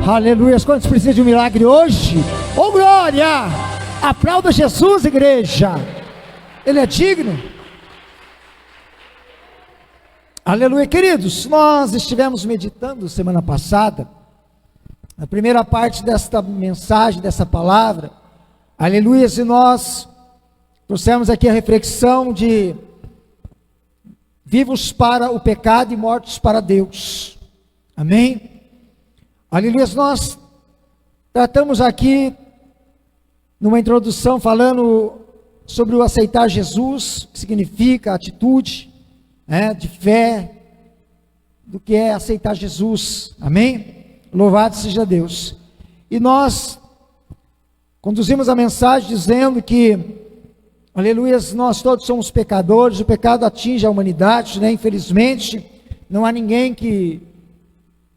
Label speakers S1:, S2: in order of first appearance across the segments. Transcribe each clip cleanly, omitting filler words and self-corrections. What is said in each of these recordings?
S1: Aleluia. Quantos precisam de um milagre hoje? Oh glória! Aplauda Jesus, igreja. Ele é digno. Aleluia, queridos. Nós estivemos meditando semana passada, na primeira parte desta mensagem, dessa palavra. Aleluia, e nós trouxemos aqui a reflexão de vivos para o pecado e mortos para Deus. Amém? Aleluia, nós tratamos aqui numa introdução falando sobre o aceitar Jesus, que significa a atitude de fé, do que é aceitar Jesus. Amém? Louvado seja Deus. E nós conduzimos a mensagem dizendo que, aleluia, nós todos somos pecadores, o pecado atinge a humanidade, né? Infelizmente, não há ninguém que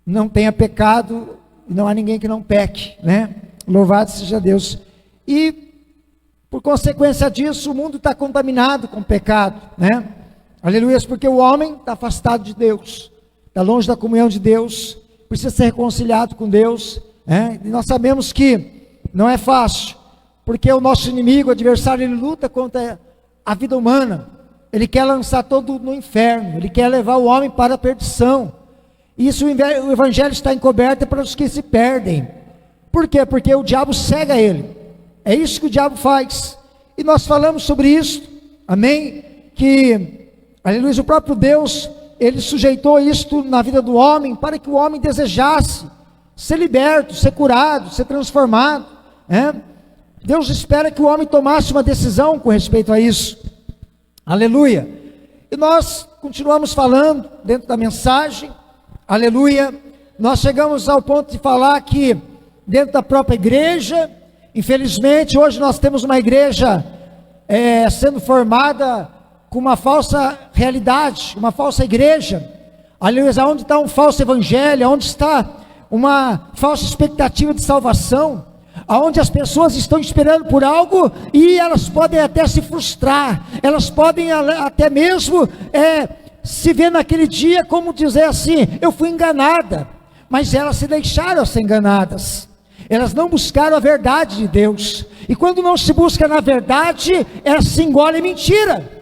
S1: não tenha pecado, e não há ninguém que não peque, né? Louvado seja Deus. E, por consequência disso, o mundo está contaminado com o pecado, né? Aleluia, porque o homem está afastado de Deus, está longe da comunhão de Deus, precisa ser reconciliado com Deus, né? E nós sabemos que não é fácil, porque o nosso inimigo, o adversário, ele luta contra a vida humana, ele quer lançar todo no inferno, ele quer levar o homem para a perdição. Isso, o evangelho está encoberto para os que se perdem. Por quê? Porque o diabo cega ele, é isso que o diabo faz, e nós falamos sobre isso, amém? Que, aleluia, o próprio Deus, ele sujeitou isto na vida do homem, para que o homem desejasse ser liberto, ser curado, ser transformado, né? Deus espera que o homem tomasse uma decisão com respeito a isso, aleluia. E nós continuamos falando dentro da mensagem, aleluia. Nós chegamos ao ponto de falar que dentro da própria igreja, infelizmente hoje nós temos uma igreja sendo formada com uma falsa realidade, uma falsa igreja, aleluia, onde está um falso evangelho, onde está uma falsa expectativa de salvação, aonde as pessoas estão esperando por algo e elas podem até se frustrar, elas podem até mesmo se ver naquele dia como dizer assim, eu fui enganada, mas elas se deixaram ser enganadas, elas não buscaram a verdade de Deus, e quando não se busca na verdade, elas se engolem mentira,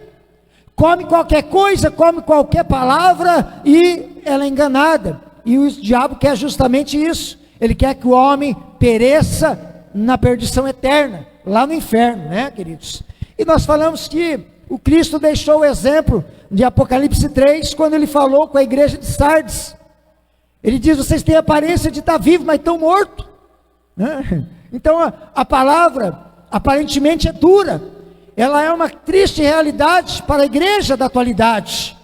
S1: come qualquer coisa, come qualquer palavra e ela é enganada, e o diabo quer justamente isso, ele quer que o homem pereça na perdição eterna, lá no inferno, né, queridos? E nós falamos que o Cristo deixou o exemplo de Apocalipse 3, quando ele falou com a igreja de Sardes, ele diz, vocês têm aparência de estar vivos, mas estão mortos, né? Então a palavra aparentemente é dura, ela é uma triste realidade para a igreja da atualidade,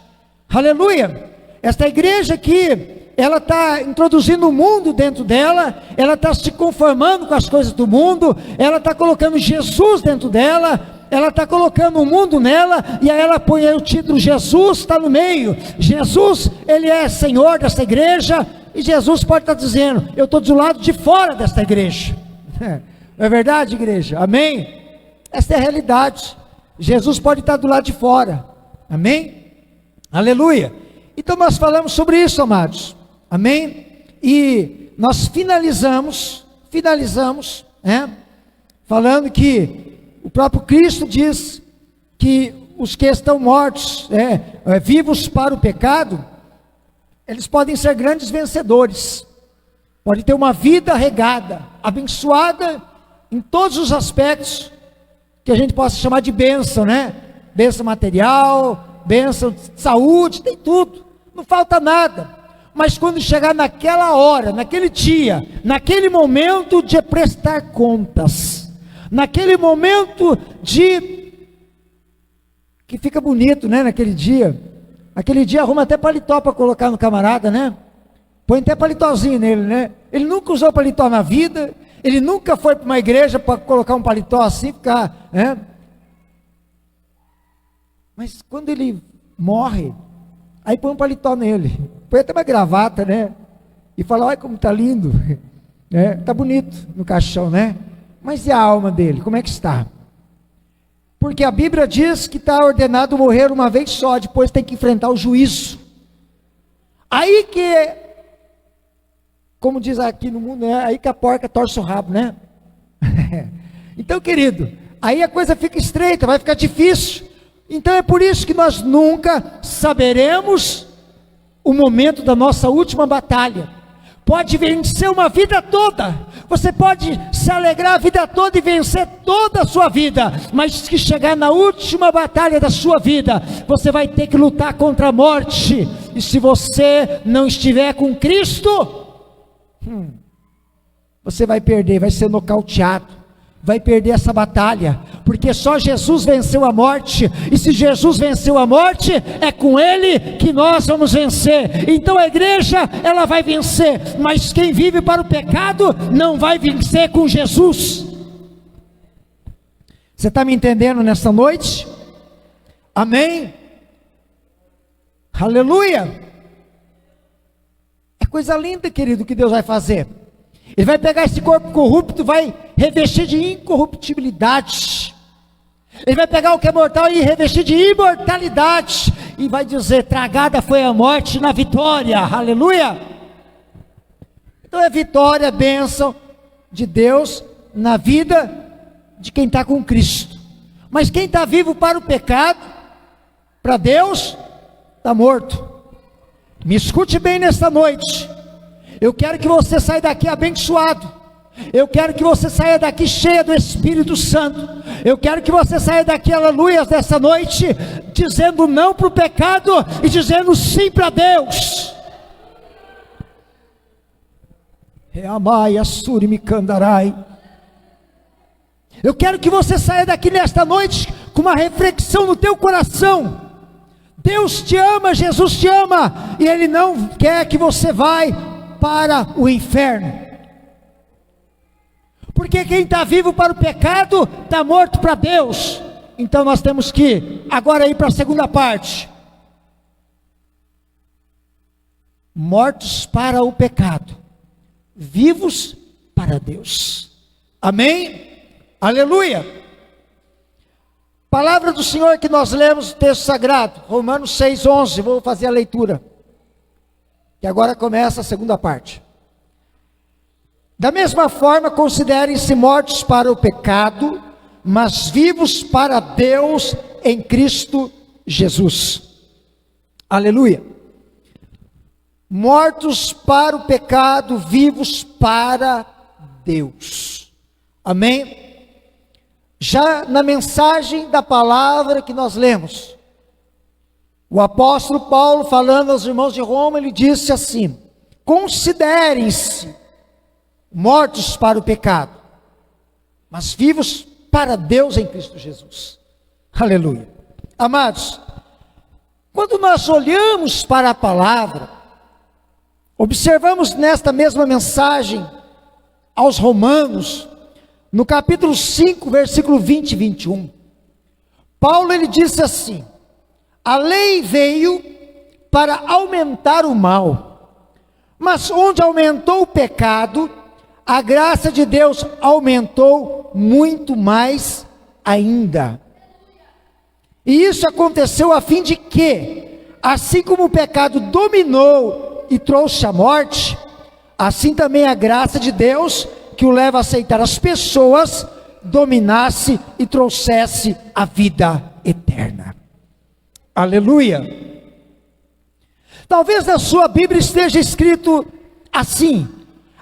S1: aleluia. Esta igreja que ela está introduzindo o mundo dentro dela, ela está se conformando com as coisas do mundo, ela está colocando Jesus dentro dela, ela está colocando o mundo nela, e aí ela põe aí o título, Jesus está no meio, Jesus, ele é Senhor dessa igreja, e Jesus pode estar dizendo, eu estou do lado de fora desta igreja, não é verdade, igreja? Amém? Essa é a realidade, Jesus pode estar do lado de fora, amém? Aleluia. Então nós falamos sobre isso, amados, amém? E nós finalizamos, falando que o próprio Cristo diz que os que estão mortos, vivos para o pecado, eles podem ser grandes vencedores, podem ter uma vida regada, abençoada em todos os aspectos que a gente possa chamar de bênção, né? Bênção material, bênção de saúde, tem tudo, não falta nada. Mas quando chegar naquela hora, naquele dia, naquele momento de prestar contas, naquele momento que fica bonito, né, aquele dia arruma até paletó para colocar no camarada, né, põe até paletózinho nele, né, ele nunca usou paletó na vida, ele nunca foi para uma igreja para colocar um paletó assim, ficar, né, mas quando ele morre, aí põe um paletó nele, põe até uma gravata, né, e fala, olha como está lindo, está bonito no caixão, né, mas e a alma dele, como é que está? Porque a Bíblia diz que está ordenado morrer uma vez só, depois tem que enfrentar o juízo, aí que como diz aqui no mundo, é aí que a porca torce o rabo, né? Então, querido, aí a coisa fica estreita, vai ficar difícil. Então é por isso que nós nunca saberemos o momento da nossa última batalha. Pode vencer uma vida toda, você pode se alegrar a vida toda e vencer toda a sua vida, mas que chegar na última batalha da sua vida, você vai ter que lutar contra a morte. E se você não estiver com Cristo, você vai perder, vai ser nocauteado, vai perder essa batalha, porque só Jesus venceu a morte, e se Jesus venceu a morte, é com Ele que nós vamos vencer. Então a igreja, ela vai vencer, mas quem vive para o pecado, não vai vencer com Jesus. Você está me entendendo nessa noite? Amém? Aleluia! É coisa linda, querido, que Deus vai fazer. Ele vai pegar esse corpo corrupto, vai revestir de incorruptibilidade. Ele vai pegar o que é mortal e revestir de imortalidade. E vai dizer: tragada foi a morte na vitória. Aleluia! Então é vitória, bênção de Deus na vida de quem está com Cristo. Mas quem está vivo para o pecado, para Deus, está morto. Me escute bem nesta noite. Eu quero que você saia daqui abençoado. Eu quero que você saia daqui cheia do Espírito Santo. Eu quero que você saia daqui, aleluia, dessa noite, dizendo não para o pecado e dizendo sim para Deus. Eu quero que você saia daqui nesta noite com uma reflexão no teu coração. Deus te ama, Jesus te ama, e Ele não quer que você vá para o inferno, porque quem está vivo para o pecado, está morto para Deus. Então nós temos que agora ir para a segunda parte. Mortos para o pecado, vivos para Deus. Amém? Aleluia! Palavra do Senhor que nós lemos no texto sagrado, Romanos 6:11, vou fazer a leitura. E agora começa a segunda parte. Da mesma forma, considerem-se mortos para o pecado, mas vivos para Deus em Cristo Jesus. Aleluia. Mortos para o pecado, vivos para Deus. Amém? Já na mensagem da palavra que nós lemos, o apóstolo Paulo, falando aos irmãos de Roma, ele disse assim: considerem-se mortos para o pecado, mas vivos para Deus em Cristo Jesus. Aleluia. Amados, quando nós olhamos para a palavra, observamos nesta mesma mensagem aos Romanos, no capítulo 5, versículo 20 e 21, Paulo ele disse assim: a lei veio para aumentar o mal, mas onde aumentou o pecado, a graça de Deus aumentou muito mais ainda. E isso aconteceu a fim de que, assim como o pecado dominou e trouxe a morte, assim também a graça de Deus, que o leva a aceitar as pessoas, dominasse e trouxesse a vida eterna. Aleluia. Talvez na sua Bíblia esteja escrito assim: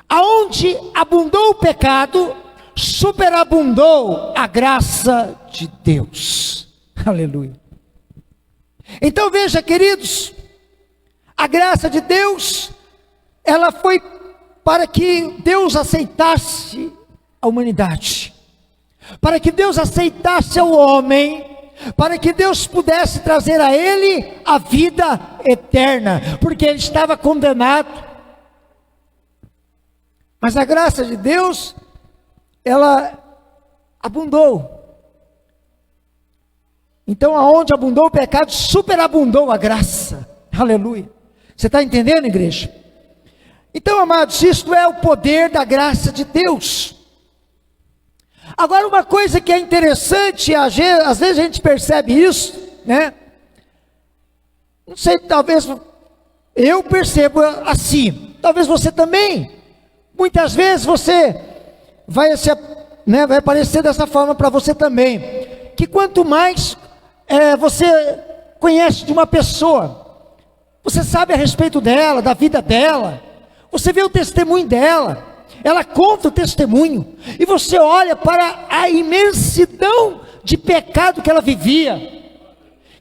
S1: aonde abundou o pecado, superabundou a graça de Deus. Aleluia. Então veja, queridos, a graça de Deus, ela foi para que Deus aceitasse a humanidade, para que Deus aceitasse o homem, para que Deus pudesse trazer a ele a vida eterna, porque ele estava condenado. Mas a graça de Deus, ela abundou. Então aonde abundou o pecado, superabundou a graça. Aleluia. Você está entendendo, igreja? Então, amados, isto é o poder da graça de Deus. Agora, uma coisa que é interessante, às vezes a gente percebe isso, né? Não sei, talvez eu perceba assim, talvez você também. Muitas vezes você vai aparecer dessa forma para você também, que quanto mais você conhece de uma pessoa, você sabe a respeito dela, da vida dela, você vê o testemunho dela, ela conta o testemunho, e você olha para a imensidão de pecado que ela vivia,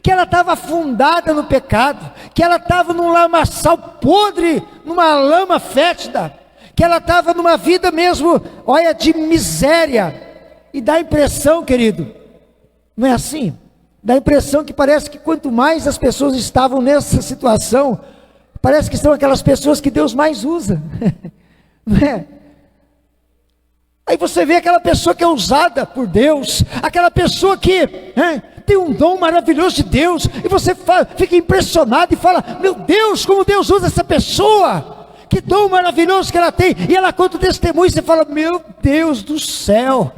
S1: que ela estava afundada no pecado, que ela estava num lamaçal podre, numa lama fétida, que ela estava numa vida mesmo, olha, de miséria. E dá a impressão, querido, não é assim? Dá a impressão que parece que quanto mais as pessoas estavam nessa situação, parece que são aquelas pessoas que Deus mais usa, não é? Aí você vê aquela pessoa que é usada por Deus, aquela pessoa que tem um dom maravilhoso de Deus, e você fica impressionado e fala: meu Deus, como Deus usa essa pessoa, que dom maravilhoso que ela tem, e ela conta o testemunho, e você fala: meu Deus do céu,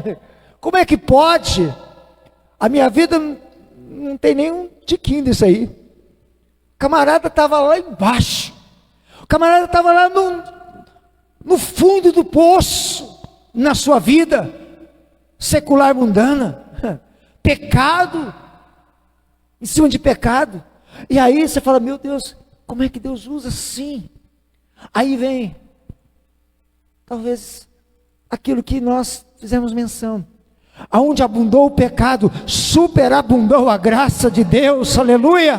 S1: como é que pode? A minha vida não tem nem um tiquinho disso aí. O camarada estava lá embaixo, o camarada estava lá no fundo do poço, na sua vida secular mundana, pecado, em cima de pecado, e aí você fala: meu Deus, como é que Deus usa assim? Aí vem, talvez, aquilo que nós fizemos menção: aonde abundou o pecado, superabundou a graça de Deus, aleluia.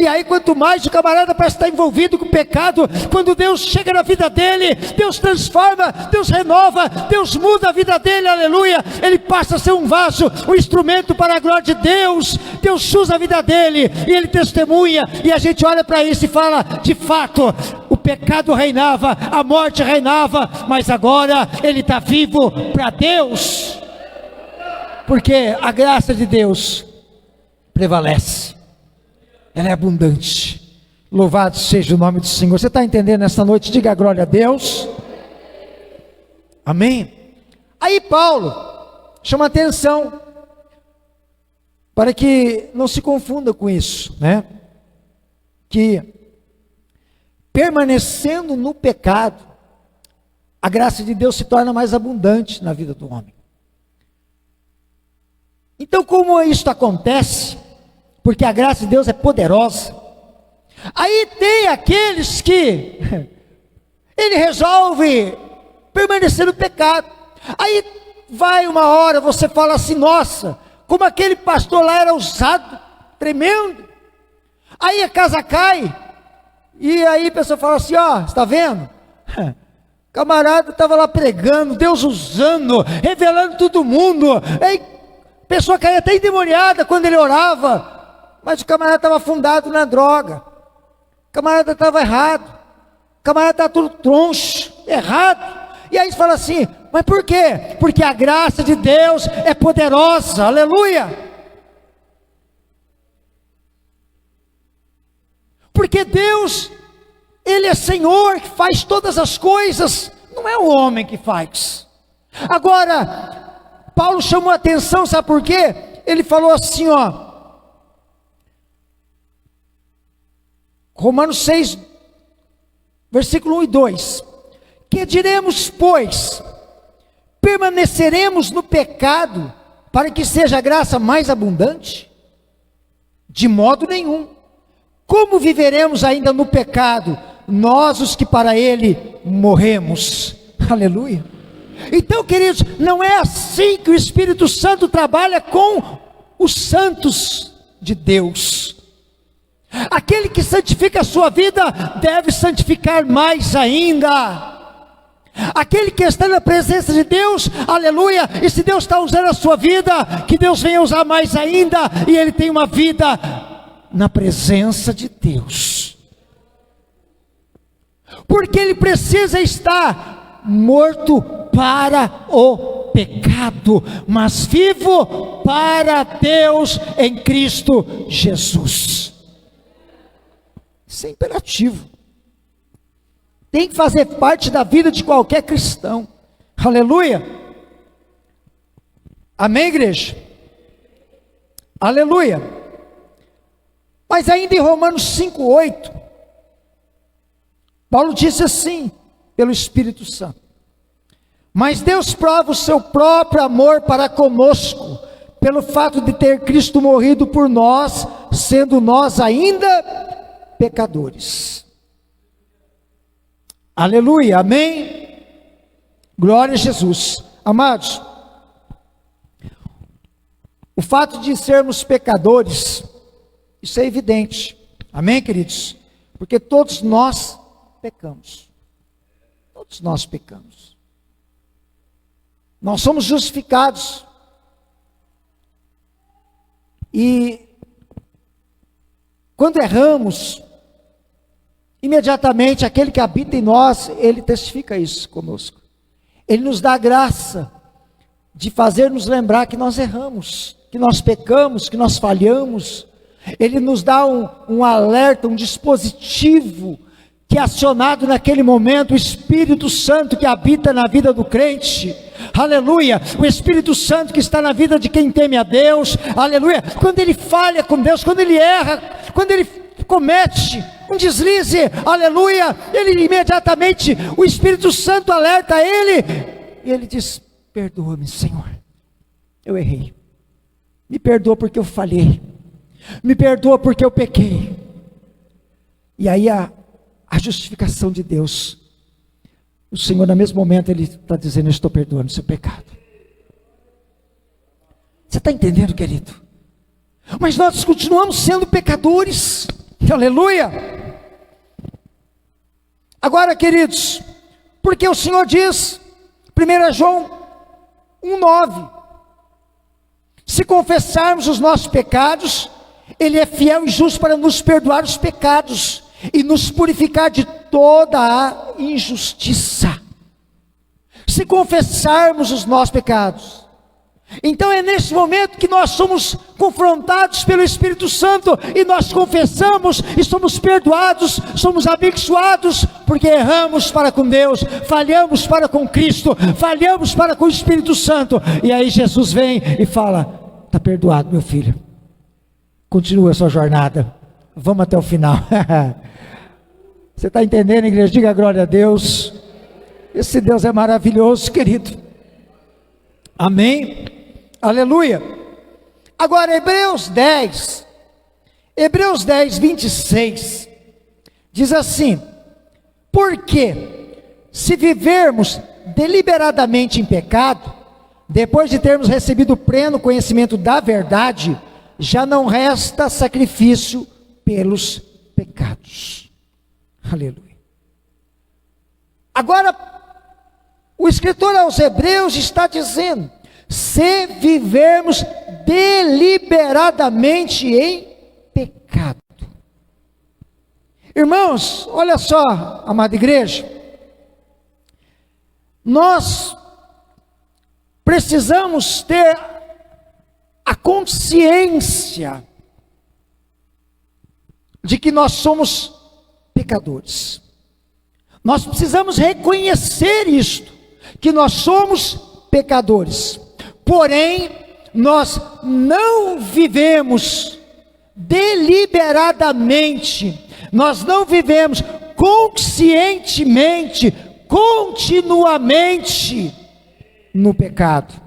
S1: E aí quanto mais o camarada parece estar envolvido com o pecado, quando Deus chega na vida dele, Deus transforma, Deus renova, Deus muda a vida dele, aleluia. Ele passa a ser um vaso, um instrumento para a glória de Deus. Deus usa a vida dele, e ele testemunha, e a gente olha para isso e fala: de fato, o pecado reinava, a morte reinava, mas agora ele está vivo para Deus, porque a graça de Deus prevalece, ela é abundante. Louvado seja o nome do Senhor. Você está entendendo nessa noite? Diga glória a Deus. Amém. Aí Paulo chama atenção para que não se confunda com isso, né? Que permanecendo no pecado, a graça de Deus se torna mais abundante na vida do homem. Então, como isso acontece? Porque a graça de Deus é poderosa. Aí tem aqueles que ele resolve permanecer no pecado. Aí vai uma hora, você fala assim: nossa, como aquele pastor lá era ousado, tremendo. Aí a casa cai, e aí a pessoa fala assim: ó, está vendo? Camarada estava lá pregando, Deus usando, revelando todo mundo. Aí a pessoa caía até endemoniada quando ele orava, mas o camarada estava afundado na droga, o camarada estava errado, o camarada estava tudo troncho, errado. E aí você fala assim: mas por quê? Porque a graça de Deus é poderosa, aleluia. Porque Deus, Ele é Senhor, que faz todas as coisas, não é o homem que faz. Agora, Paulo chamou a atenção, sabe por quê? Ele falou assim, ó, Romanos 6, versículo 1 e 2: que diremos, pois? Permaneceremos no pecado para que seja a graça mais abundante? De modo nenhum. Como viveremos ainda no pecado, nós os que para ele morremos? Aleluia. Então, queridos, não é assim que o Espírito Santo trabalha com os santos de Deus. Aquele que santifica a sua vida deve santificar mais ainda. Aquele que está na presença de Deus, aleluia, e se Deus está usando a sua vida, que Deus venha usar mais ainda, e ele tem uma vida na presença de Deus, porque ele precisa estar morto para o pecado, mas vivo para Deus em Cristo Jesus. Isso é imperativo, tem que fazer parte da vida de qualquer cristão, aleluia, amém, igreja, aleluia. Mas ainda em Romanos 5,8, Paulo disse assim, pelo Espírito Santo: Mas Deus prova o seu próprio amor para conosco, pelo fato de ter Cristo morrido por nós, sendo nós ainda pecadores. Aleluia, amém? Glória a Jesus. Amados, o fato de sermos pecadores, isso é evidente, amém, queridos? Porque todos nós pecamos, todos nós pecamos, nós somos justificados, e quando erramos, imediatamente aquele que habita em nós, ele testifica isso conosco, ele nos dá a graça de fazer-nos lembrar que nós erramos, que nós pecamos, que nós falhamos. Ele nos dá um alerta, um dispositivo, que é acionado naquele momento, o Espírito Santo que habita na vida do crente, aleluia, o Espírito Santo que está na vida de quem teme a Deus, aleluia, quando ele falha com Deus, quando ele erra, quando ele comete um deslize, aleluia, ele imediatamente, o Espírito Santo alerta ele, e ele diz: perdoa-me, Senhor, eu errei, me perdoa porque eu falhei, me perdoa porque eu pequei. E aí a justificação de Deus, o Senhor, no mesmo momento, ele está dizendo: eu estou perdoando o seu pecado. Você está entendendo, querido? Mas nós continuamos sendo pecadores, aleluia. Agora, queridos, porque o Senhor diz, 1 João 1,9, se confessarmos os nossos pecados, Ele é fiel e justo para nos perdoar os pecados e nos purificar de toda a injustiça. Se confessarmos os nossos pecados, então é nesse momento que nós somos confrontados pelo Espírito Santo, e nós confessamos e somos perdoados, somos abençoados, porque erramos para com Deus, falhamos para com Cristo, falhamos para com o Espírito Santo, e aí Jesus vem e fala: está perdoado, meu filho, continua a sua jornada, vamos até o final. Você está entendendo, igreja? Diga glória a Deus. Esse Deus é maravilhoso, querido. Amém? Aleluia. Agora Hebreus 10, 26, diz assim: porque se vivermos deliberadamente em pecado, depois de termos recebido o pleno conhecimento da verdade, já não resta sacrifício pelos pecados. Aleluia. Agora, o escritor aos Hebreus está dizendo: se vivermos deliberadamente em pecado. Irmãos, olha só, amada igreja, nós precisamos ter a consciência de que nós somos pecadores. Nós precisamos reconhecer isto, que nós somos pecadores. Porém, nós não vivemos deliberadamente, nós não vivemos conscientemente, continuamente no pecado.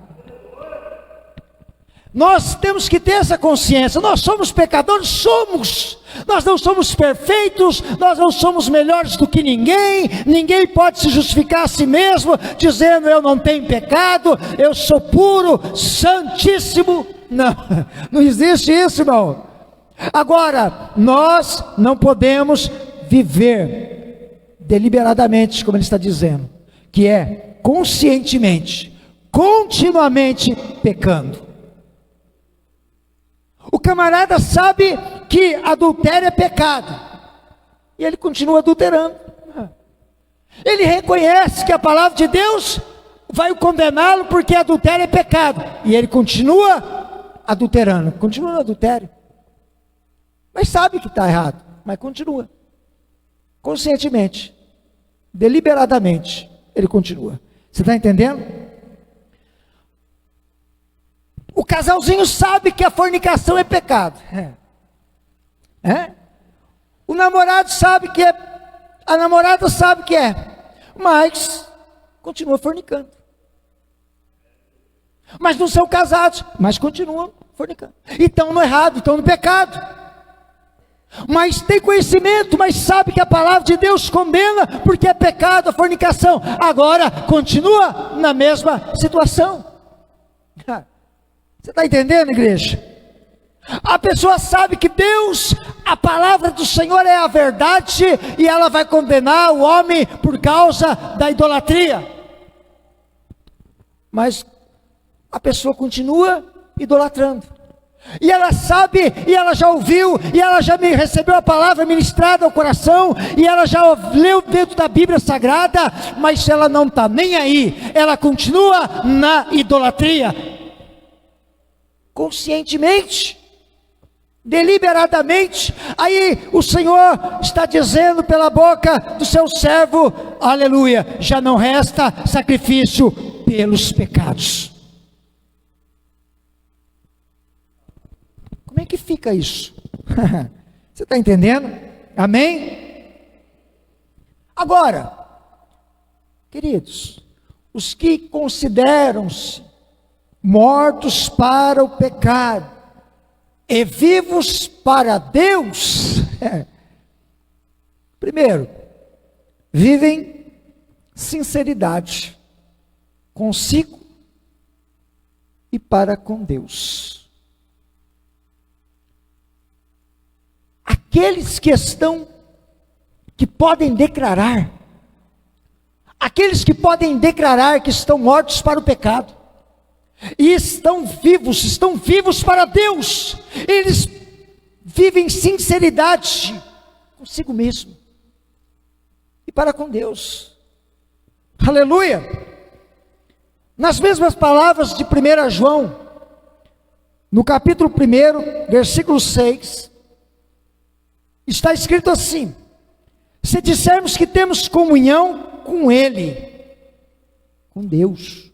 S1: Nós temos que ter essa consciência. Nós somos pecadores, somos. Nós não somos perfeitos, nós não somos melhores do que ninguém. Ninguém pode se justificar a si mesmo dizendo: eu não tenho pecado, eu sou puro, santíssimo. Não, não existe isso, irmão. Agora, nós não podemos viver deliberadamente, como ele está dizendo, que é conscientemente, continuamente pecando. O camarada sabe que adultério é pecado, e ele continua adulterando. Ele reconhece que a palavra de Deus vai condená-lo porque adultério é pecado, e ele continua adulterando, continua no adultério, mas sabe que está errado, mas continua, conscientemente, deliberadamente, ele continua. Você está entendendo? O casalzinho sabe que a fornicação é pecado. O namorado sabe que é, a namorada sabe que é, mas continua fornicando. mas não são casados, mas continuam fornicando. E estão no errado, estão no pecado. Mas tem conhecimento, mas sabe que a palavra de Deus condena, porque é pecado a fornicação. Agora, continua na mesma situação. Você está entendendo, igreja? A pessoa sabe que Deus, a palavra do Senhor é a verdade, e ela vai condenar o homem por causa da idolatria. Mas a pessoa continua idolatrando. E ela sabe, e ela já ouviu, e ela já recebeu a palavra ministrada ao coração, e ela já leu dentro da Bíblia Sagrada, mas ela não está nem aí, ela continua na idolatria. Conscientemente, deliberadamente. Aí o Senhor está dizendo pela boca do seu servo, aleluia, já não resta sacrifício pelos pecados. Como é que fica isso? Você está entendendo? Amém? Agora, queridos, os que consideram-se mortos para o pecado e vivos para Deus, primeiro, vivem sinceridade consigo e para com Deus. Aqueles que podem declarar, aqueles que podem declarar que estão mortos para o pecado, e estão vivos para Deus, eles vivem sinceridade consigo mesmo, e para com Deus, aleluia. Nas mesmas palavras de 1 João, no capítulo 1, versículo 6, está escrito assim: se dissermos que temos comunhão com Ele, com Deus,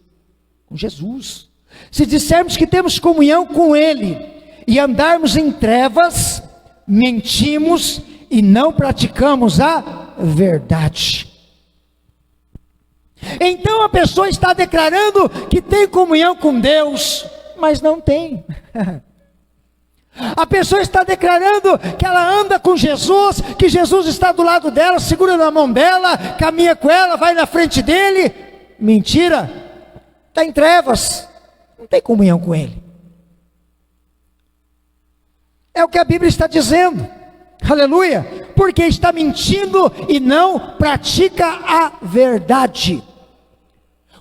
S1: com Jesus, se dissermos que temos comunhão com Ele, e andarmos em trevas, mentimos e não praticamos a verdade. Então a pessoa está declarando que tem comunhão com Deus, mas não tem. A pessoa está declarando que ela anda com Jesus, que Jesus está do lado dela, segura na mão dela, caminha com ela, vai na frente dele. Mentira, está em trevas, não tem comunhão com Ele. É o que a Bíblia está dizendo, aleluia, porque está mentindo e não pratica a verdade.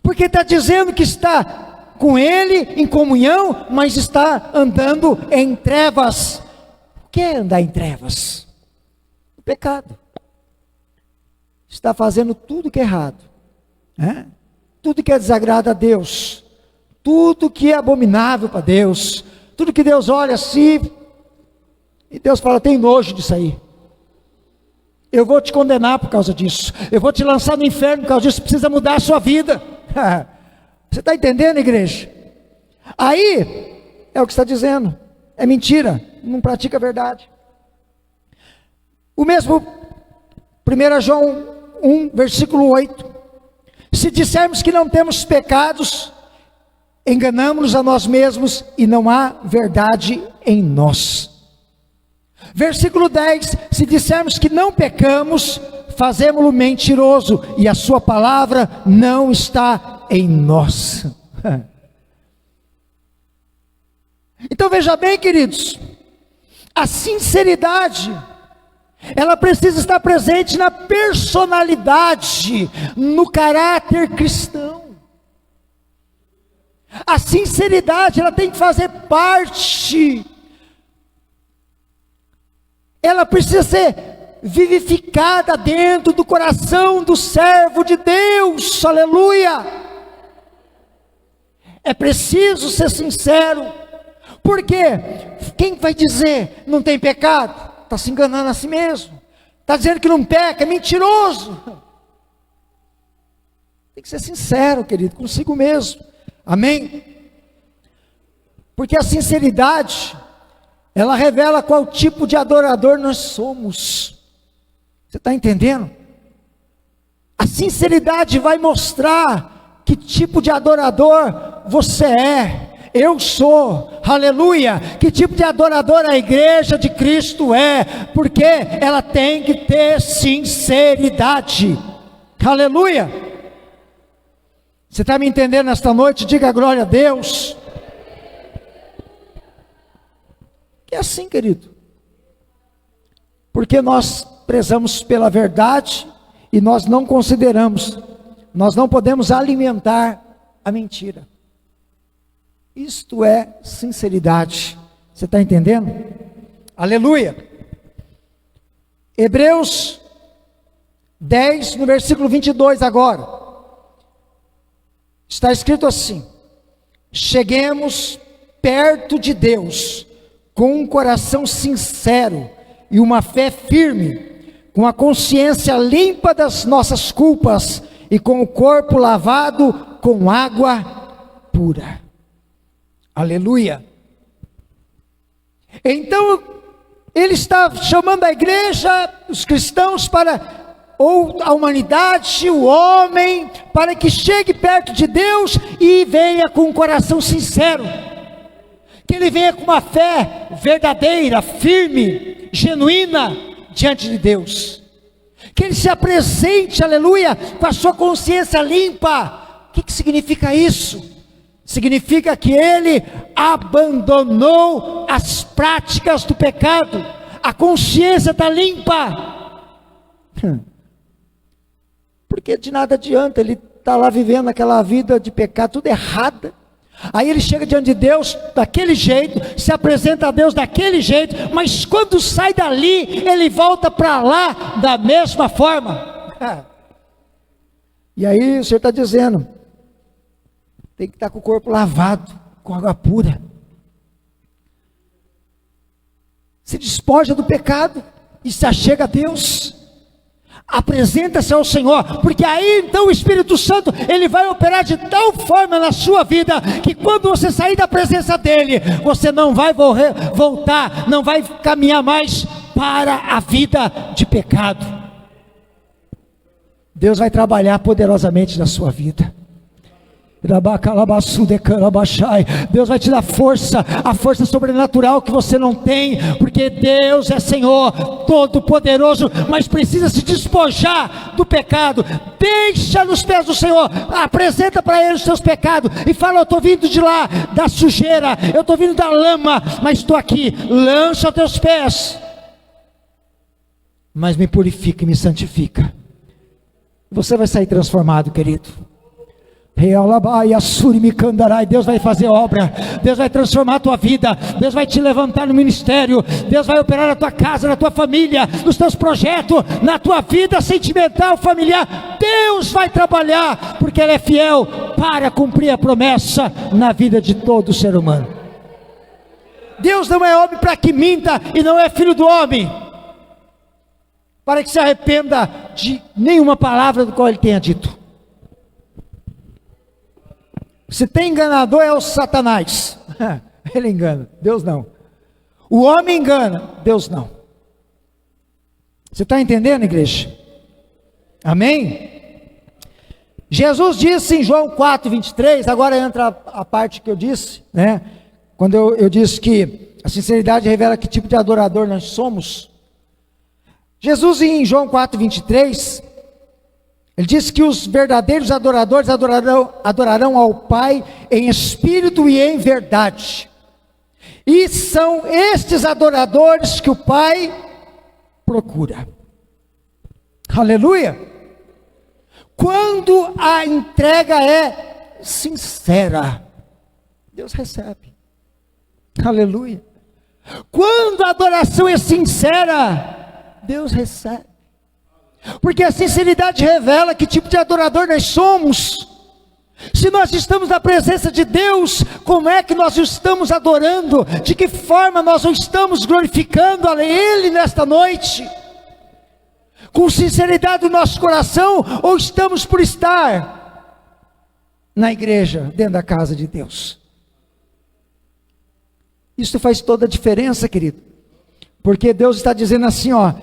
S1: Porque está dizendo que está com Ele em comunhão, mas está andando em trevas. O que é andar em trevas? O pecado. Está fazendo tudo que é errado, né? Tudo que é desagrada a Deus, tudo que é abominável para Deus, tudo que Deus olha assim, e Deus fala, tem nojo disso aí. Eu vou te condenar por causa disso, eu vou te lançar no inferno por causa disso, precisa mudar a sua vida. Você está entendendo, igreja? Aí, é o que está dizendo, é mentira, não pratica a verdade. O mesmo, 1 João 1, versículo 8, se dissermos que não temos pecados, enganamos-nos a nós mesmos e não há verdade em nós. Versículo 10, se dissermos que não pecamos, fazemo-lo mentiroso e a sua palavra não está em nós. Então veja bem, queridos, a sinceridade, ela precisa estar presente na personalidade, no caráter cristão. A sinceridade, ela tem que fazer parte, ela precisa ser vivificada dentro do coração do servo de Deus, aleluia. É preciso ser sincero, porque quem vai dizer não tem pecado, está se enganando a si mesmo, está dizendo que não peca, é mentiroso. Tem que ser sincero, querido, consigo mesmo, amém? Porque a sinceridade, ela revela qual tipo de adorador nós somos. Você está entendendo? A sinceridade vai mostrar que tipo de adorador você é, eu sou, aleluia. Que tipo de adorador a igreja de Cristo é? Porque ela tem que ter sinceridade, aleluia. Você está me entendendo nesta noite? Diga glória a Deus. Que é assim, querido, porque nós prezamos pela verdade e nós não consideramos, nós não podemos alimentar a mentira. Isto é sinceridade. Você está entendendo? Aleluia. Hebreus 10, no versículo 22 agora, está escrito assim: cheguemos perto de Deus com um coração sincero e uma fé firme, com a consciência limpa das nossas culpas e com o corpo lavado com água pura. Aleluia. Então, ele está chamando a igreja, os cristãos, ou a humanidade, o homem, para que chegue perto de Deus e venha com um coração sincero, que ele venha com uma fé verdadeira, firme, genuína diante de Deus, que ele se apresente, aleluia, com a sua consciência limpa. O que significa isso? Significa que ele abandonou as práticas do pecado, a consciência está limpa, porque de nada adianta, ele está lá vivendo aquela vida de pecado, tudo errada. Aí ele chega diante de Deus daquele jeito, se apresenta a Deus daquele jeito, mas quando sai dali, ele volta para lá da mesma forma. E aí o Senhor está dizendo, tem que estar com o corpo lavado, com água pura. Se despoja do pecado e se achega a Deus. Apresenta-se ao Senhor, porque aí então o Espírito Santo, ele vai operar de tal forma na sua vida, que quando você sair da presença dele, você não vai voltar, não vai caminhar mais para a vida de pecado. Deus vai trabalhar poderosamente na sua vida. Deus vai te dar força, a força sobrenatural que você não tem, porque Deus é Senhor, todo poderoso, mas precisa se despojar do pecado. Deixa nos pés do Senhor, apresenta para Ele os seus pecados, e fala: eu estou vindo de lá, da sujeira, eu estou vindo da lama, mas estou aqui, lança aos teus pés, mas me purifica e me santifica. Você vai sair transformado, querido. Deus vai fazer obra, Deus vai transformar a tua vida, Deus vai te levantar no ministério, Deus vai operar na tua casa, na tua família, nos teus projetos, na tua vida sentimental, familiar. Deus vai trabalhar, porque Ele é fiel para cumprir a promessa na vida de todo ser humano. Deus não é homem para que minta, e não é filho do homem para que se arrependa de nenhuma palavra do qual Ele tenha dito. Se tem enganador, é o Satanás. Ele engana, Deus não. O homem engana, Deus não. Você está entendendo, igreja? Amém? Jesus disse em João 4:23, agora entra a parte que eu disse, né? Quando eu disse que a sinceridade revela que tipo de adorador nós somos. Jesus em João 4:23, Ele disse que os verdadeiros adoradores adorarão ao Pai em espírito e em verdade. E são estes adoradores que o Pai procura. Aleluia! Quando a entrega é sincera, Deus recebe. Aleluia! Quando a adoração é sincera, Deus recebe. Porque a sinceridade revela que tipo de adorador nós somos. Se nós estamos na presença de Deus, como é que nós o estamos adorando? De que forma nós o estamos glorificando a Ele nesta noite? Com sinceridade no nosso coração, ou estamos por estar na igreja, dentro da casa de Deus? Isso faz toda a diferença, querido. Porque Deus está dizendo assim, ó,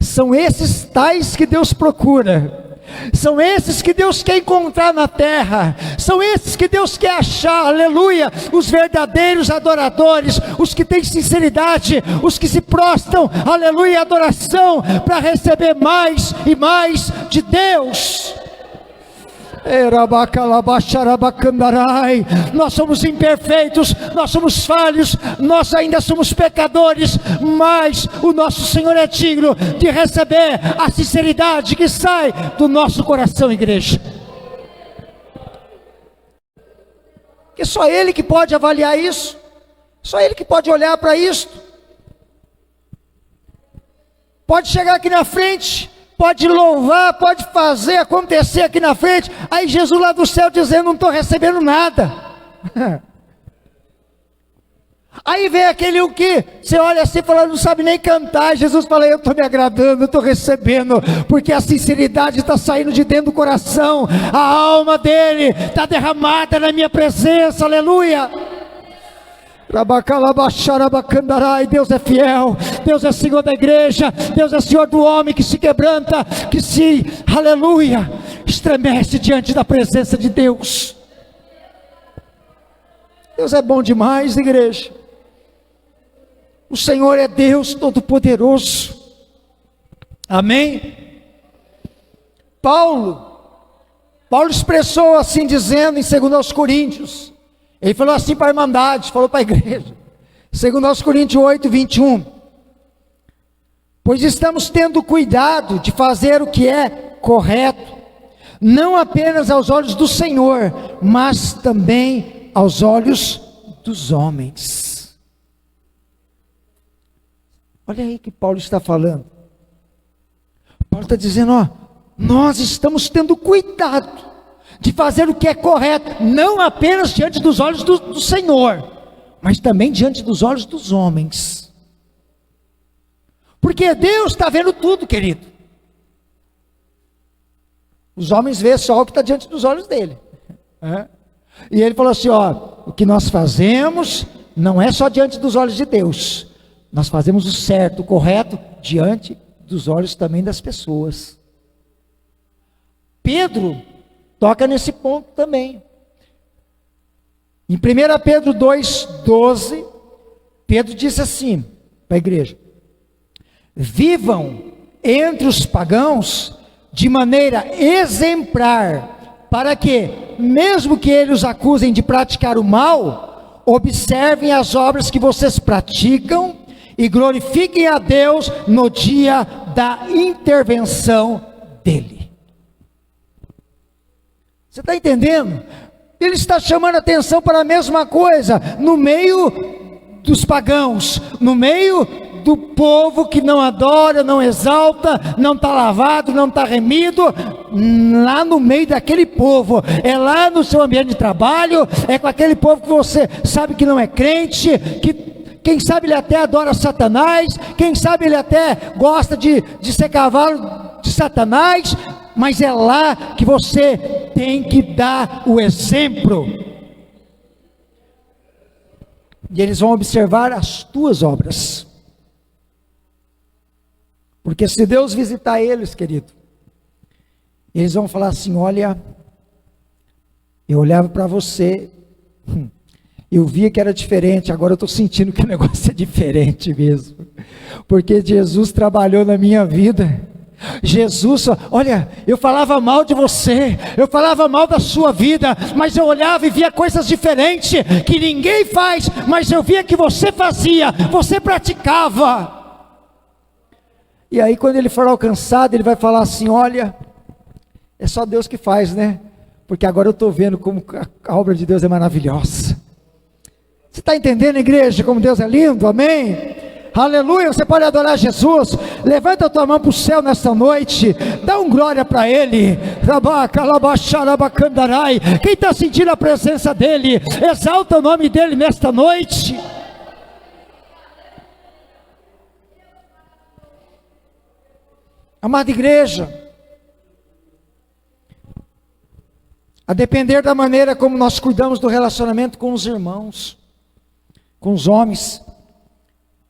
S1: são esses tais que Deus procura. São esses que Deus quer encontrar na terra, são esses que Deus quer achar, aleluia, os verdadeiros adoradores, os que têm sinceridade, os que se prostram, aleluia, em adoração, para receber mais e mais de Deus. Nós somos imperfeitos, nós somos falhos, nós ainda somos pecadores, mas o nosso Senhor é digno de receber a sinceridade que sai do nosso coração, igreja. Que só Ele que pode avaliar isso, só Ele que pode olhar para isso. Pode chegar aqui na frente, pode louvar, pode fazer acontecer aqui na frente, aí Jesus lá do céu dizendo, não estou recebendo nada. Aí vem aquele o que você olha assim e fala, não sabe nem cantar. Jesus fala, eu estou me agradando, eu estou recebendo, porque a sinceridade está saindo de dentro do coração, a alma dele está derramada na minha presença, aleluia. Deus é fiel, Deus é Senhor da igreja, Deus é Senhor do homem que se quebranta, que se, aleluia, estremece diante da presença de Deus. Deus é bom demais, igreja. O Senhor é Deus Todo-Poderoso. Amém? Paulo expressou assim dizendo em 2 Coríntios, ele falou assim para a irmandade, falou para a igreja, 2 Coríntios 8, 21, pois estamos tendo cuidado de fazer o que é correto, não apenas aos olhos do Senhor, mas também aos olhos dos homens. Olha aí que Paulo está falando. Paulo está dizendo, ó, nós estamos tendo cuidado de fazer o que é correto, não apenas diante dos olhos do Senhor, mas também diante dos olhos dos homens. Porque Deus está vendo tudo, querido. Os homens vê só o que está diante dos olhos dele. E ele falou assim, ó, o que nós fazemos não é só diante dos olhos de Deus, nós fazemos o certo, o correto, diante dos olhos também das pessoas. Pedro toca nesse ponto também. Em 1 Pedro 2,12, Pedro disse assim para a igreja, vivam entre os pagãos de maneira exemplar, para que, mesmo que eles os acusem de praticar o mal, observem as obras que vocês praticam e glorifiquem a Deus no dia da intervenção dele. Você está entendendo? Ele está chamando a atenção para a mesma coisa, no meio dos pagãos, no meio do povo que não adora, não exalta, não está lavado, não está remido, lá no meio daquele povo, é lá no seu ambiente de trabalho, é com aquele povo que você sabe que não é crente, que quem sabe ele até adora Satanás, quem sabe ele até gosta de ser cavalo de Satanás, mas é lá que você tem que dar o exemplo. E eles vão observar as tuas obras. Porque se Deus visitar eles, querido, eles vão falar assim, olha, eu olhava para você, eu via que era diferente, agora eu estou sentindo que o negócio é diferente mesmo. Porque Jesus trabalhou na minha vida. Jesus, olha, eu falava mal de você, eu falava mal da sua vida, mas eu olhava e via coisas diferentes, que ninguém faz, mas eu via que você fazia, você praticava. E aí quando ele for alcançado, ele vai falar assim, olha, é só Deus que faz, né? Porque agora eu estou vendo como a obra de Deus é maravilhosa. Você está entendendo, igreja, como Deus é lindo? Amém? Aleluia, você pode adorar Jesus. Levanta a tua mão para o céu nesta noite, dá um glória para Ele. Quem está sentindo a presença dEle, exalta o nome dEle nesta noite. Amada igreja, a depender da maneira como nós cuidamos do relacionamento com os irmãos, com os homens,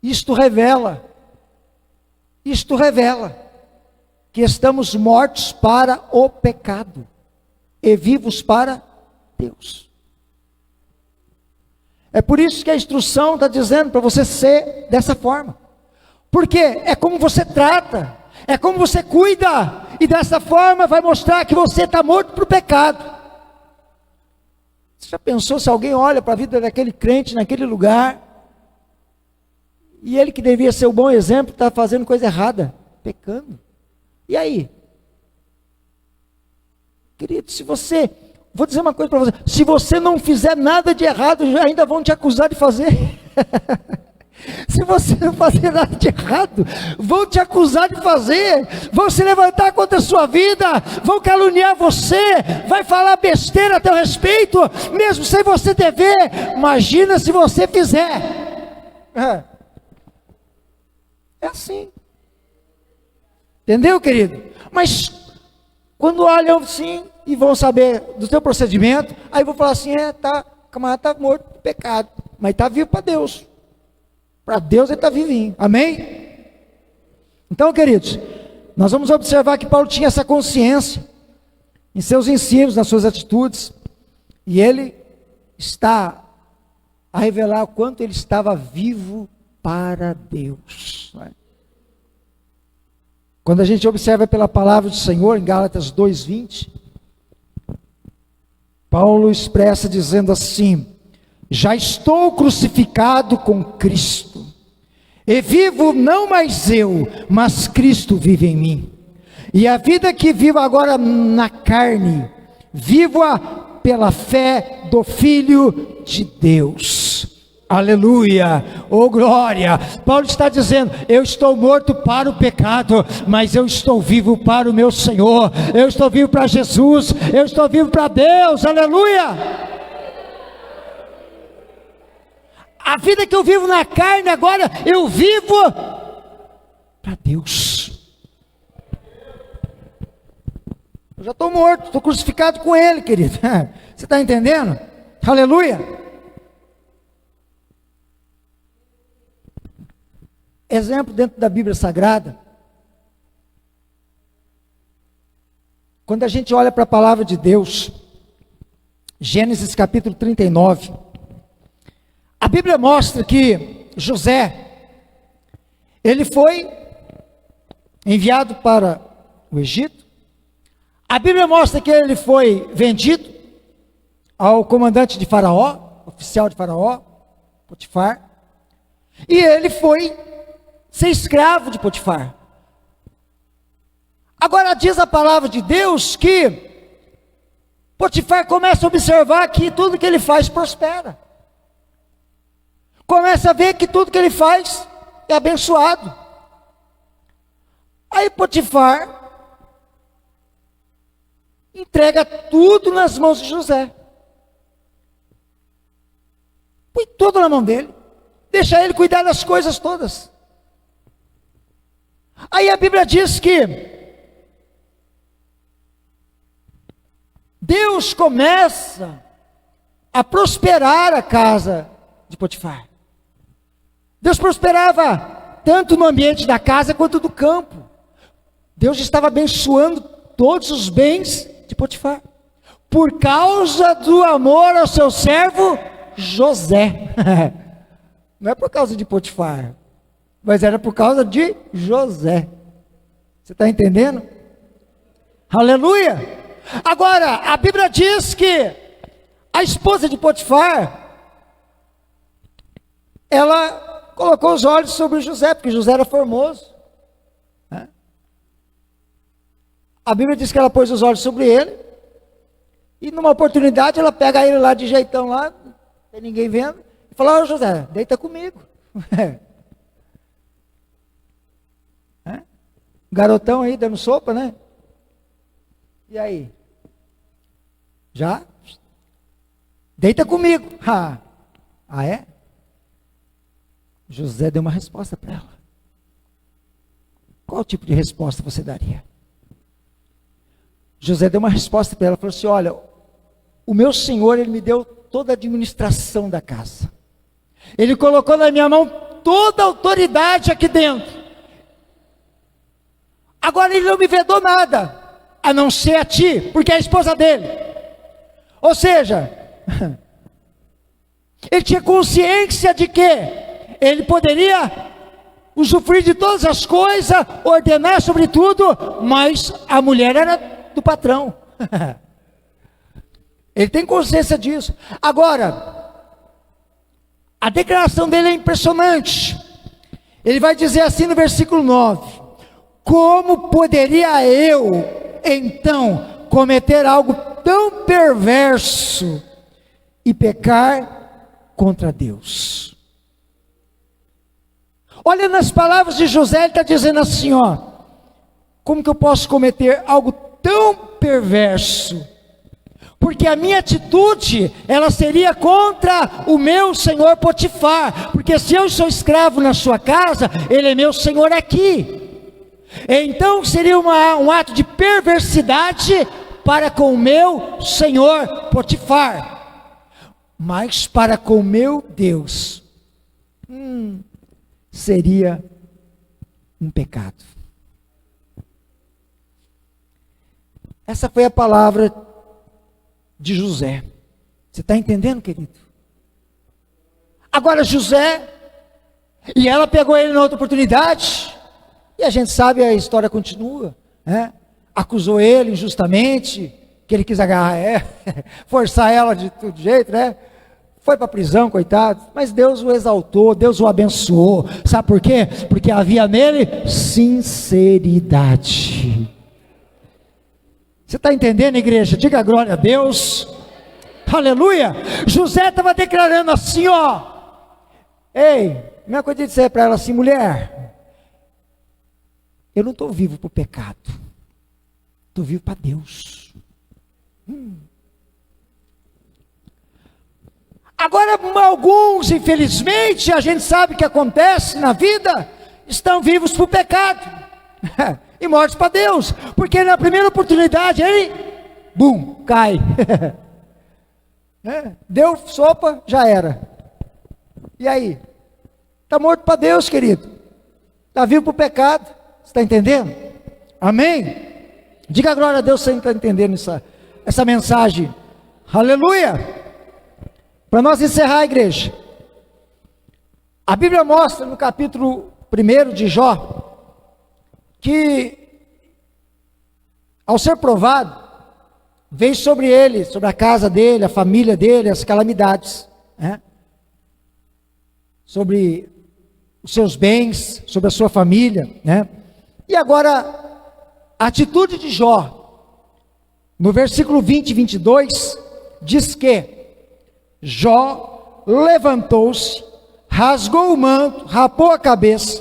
S1: isto revela que estamos mortos para o pecado e vivos para Deus. É por isso que a instrução está dizendo para você ser dessa forma. Porque é como você trata, é como você cuida, e dessa forma vai mostrar que você está morto para o pecado. Você já pensou se alguém olha para a vida daquele crente naquele lugar, e ele que devia ser o bom exemplo, está fazendo coisa errada, pecando? E aí? Querido, vou dizer uma coisa para você, se você não fizer nada de errado, ainda vão te acusar de fazer. Se você não fazer nada de errado, vão te acusar de fazer, vão se levantar contra a sua vida, vão caluniar você, vai falar besteira a teu respeito, mesmo sem você dever. Imagina se você fizer. É assim. Entendeu, querido? Mas quando olham assim e vão saber do teu procedimento, aí vão falar assim: o camarada está morto por pecado, mas está vivo para Deus. Para Deus ele está vivinho, amém? Então, queridos, nós vamos observar que Paulo tinha essa consciência em seus ensinos, nas suas atitudes, e ele está a revelar o quanto ele estava vivo para Deus. Não é? Quando a gente observa pela palavra do Senhor, em Gálatas 2:20, Paulo expressa dizendo assim: já estou crucificado com Cristo, e vivo não mais eu, mas Cristo vive em mim. E a vida que vivo agora na carne, vivo-a pela fé do Filho de Deus. Aleluia, oh glória. Paulo está dizendo: eu estou morto para o pecado, mas eu estou vivo para o meu Senhor, eu estou vivo para Jesus, eu estou vivo para Deus, aleluia. A vida que eu vivo na carne agora, eu vivo para Deus. Eu já estou morto, estou crucificado com Ele, querido. Você está entendendo? Aleluia. Exemplo dentro da Bíblia Sagrada. Quando a gente olha para a palavra de Deus, Gênesis capítulo 39, a Bíblia mostra que José, ele foi enviado para o Egito. A Bíblia mostra que ele foi vendido ao comandante de Faraó, oficial de Faraó, Potifar, e ele foi ser escravo de Potifar. Agora diz a palavra de Deus que Potifar começa a observar que tudo que ele faz prospera. Começa a ver que tudo que ele faz é abençoado. Aí Potifar entrega tudo nas mãos de José. Põe tudo na mão dele. Deixa ele cuidar das coisas todas. Aí a Bíblia diz que Deus começa a prosperar a casa de Potifar. Deus prosperava tanto no ambiente da casa quanto do campo. Deus estava abençoando todos os bens de Potifar, por causa do amor ao seu servo José. Não é por causa de Potifar, mas era por causa de José. Você está entendendo? Aleluia! Agora, a Bíblia diz que a esposa de Potifar, ela colocou os olhos sobre José, porque José era formoso. A Bíblia diz que ela pôs os olhos sobre ele, e numa oportunidade ela pega ele lá de jeitão lá, não tem ninguém vendo, e fala: José, deita comigo. Garotão aí dando sopa, né? E aí? Já? Deita comigo. Ah, é? José deu uma resposta para ela. Qual tipo de resposta você daria? José deu uma resposta para ela, falou assim: olha, o meu senhor, ele me deu toda a administração da casa. Ele colocou na minha mão toda a autoridade aqui dentro. Agora ele não me vedou nada, a não ser a ti, porque é a esposa dele. Ou seja, ele tinha consciência de que ele poderia usufruir de todas as coisas, ordenar sobre tudo, mas a mulher era do patrão. Ele tem consciência disso. Agora, a declaração dele é impressionante. Ele vai dizer assim no versículo 9: como poderia eu, então, cometer algo tão perverso e pecar contra Deus? Olha nas palavras de José, ele está dizendo assim, ó: como que eu posso cometer algo tão perverso? Porque a minha atitude, ela seria contra o meu senhor Potifar, porque se eu sou escravo na sua casa, ele é meu senhor aqui. Então seria um ato de perversidade para com o meu senhor Potifar, mas para com o meu Deus, seria um pecado. Essa foi a palavra de José. Você está entendendo, querido? Agora José, e ela pegou ele na outra oportunidade, e a gente sabe, a história continua, né? Acusou ele injustamente, que ele quis agarrar forçar ela de todo jeito, né? Foi para a prisão, coitado, mas Deus o exaltou, Deus o abençoou. Sabe por quê? Porque havia nele sinceridade. Você está entendendo, igreja? Diga glória a Deus. Aleluia. José estava declarando assim, ó: ei, minha coisa de dizer para ela assim: mulher, eu não estou vivo para o pecado, estou vivo para Deus. Agora, alguns, infelizmente, a gente sabe que acontece na vida, estão vivos para o pecado e mortos para Deus, porque na primeira oportunidade ele, bum, cai. Deu sopa, já era. E aí? Está morto para Deus, querido. Está vivo para o pecado. Você está entendendo? Amém? Diga glória a Deus, você está entendendo essa mensagem. Aleluia! Para nós encerrar, a igreja, a Bíblia mostra no capítulo 1 de Jó, que ao ser provado, veio sobre ele, sobre a casa dele, a família dele, as calamidades, né? Sobre os seus bens, sobre a sua família, né? E agora, a atitude de Jó, no versículo 20 e 22, diz que Jó levantou-se, rasgou o manto, rapou a cabeça,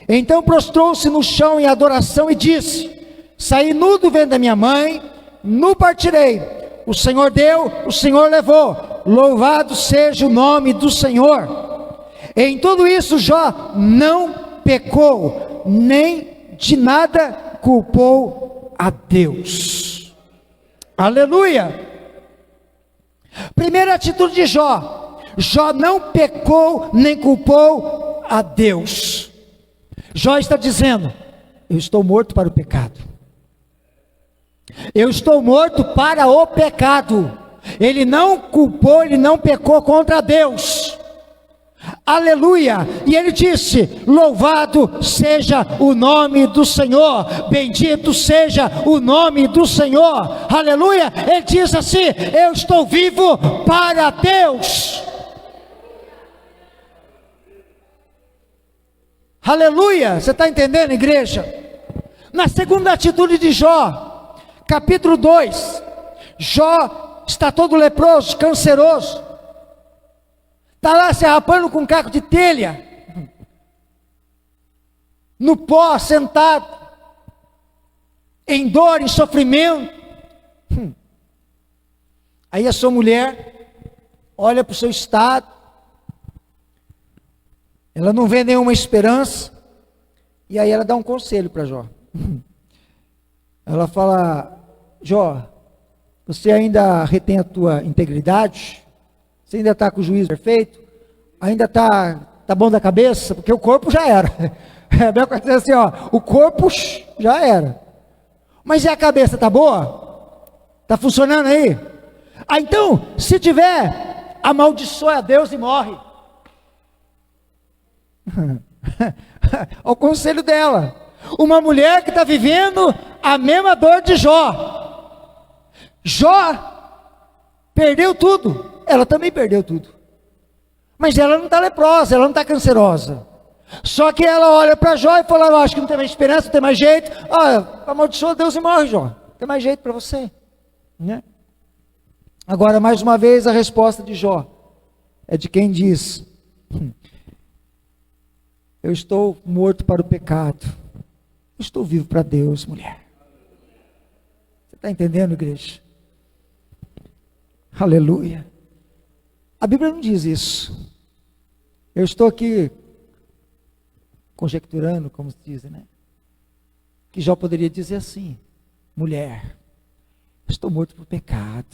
S1: então prostrou-se no chão em adoração e disse: saí nu do ventre da minha mãe, nu partirei. O Senhor deu, o Senhor levou, louvado seja o nome do Senhor. Em tudo isso Jó não pecou, nem de nada culpou a Deus. Aleluia! Primeira atitude de Jó: Jó não pecou nem culpou a Deus. Jó está dizendo: eu estou morto para o pecado, eu estou morto para o pecado. Ele não culpou, ele não pecou contra Deus. Aleluia. E ele disse: louvado seja o nome do Senhor, bendito seja o nome do Senhor. Aleluia. Ele diz assim: eu estou vivo para Deus. Aleluia. Você está entendendo, igreja? Na segunda atitude de Jó, capítulo 2, Jó está todo leproso, canceroso, está lá se arrapando com um caco de telha, no pó, sentado, em dor, em sofrimento. Aí a sua mulher olha para o seu estado, ela não vê nenhuma esperança, e aí ela dá um conselho para Jó. Ela fala: Jó, você ainda retém a tua integridade? Você ainda está com o juízo perfeito? Ainda está Tá bom da cabeça? Porque o corpo já era. É bem dizer assim, ó, o corpo já era. Mas e a cabeça, tá boa? Tá funcionando aí? Ah, então, se tiver, amaldiçoa a Deus e morre. Ao conselho dela. Uma mulher que está vivendo a mesma dor de Jó. Jó perdeu tudo. Ela também perdeu tudo. Mas ela não está leprosa, ela não está cancerosa. Só que ela olha para Jó e fala: eu acho que não tem mais esperança, não tem mais jeito. Amaldiçoa Deus e morre, Jó. Não tem mais jeito para você, né? Agora, mais uma vez, a resposta de Jó é de quem diz: eu estou morto para o pecado, eu estou vivo para Deus, mulher. Você está entendendo, igreja? Aleluia. A Bíblia não diz isso. Eu estou aqui conjecturando, como se diz, né? Que Jó poderia dizer assim: mulher, estou morto para o pecado,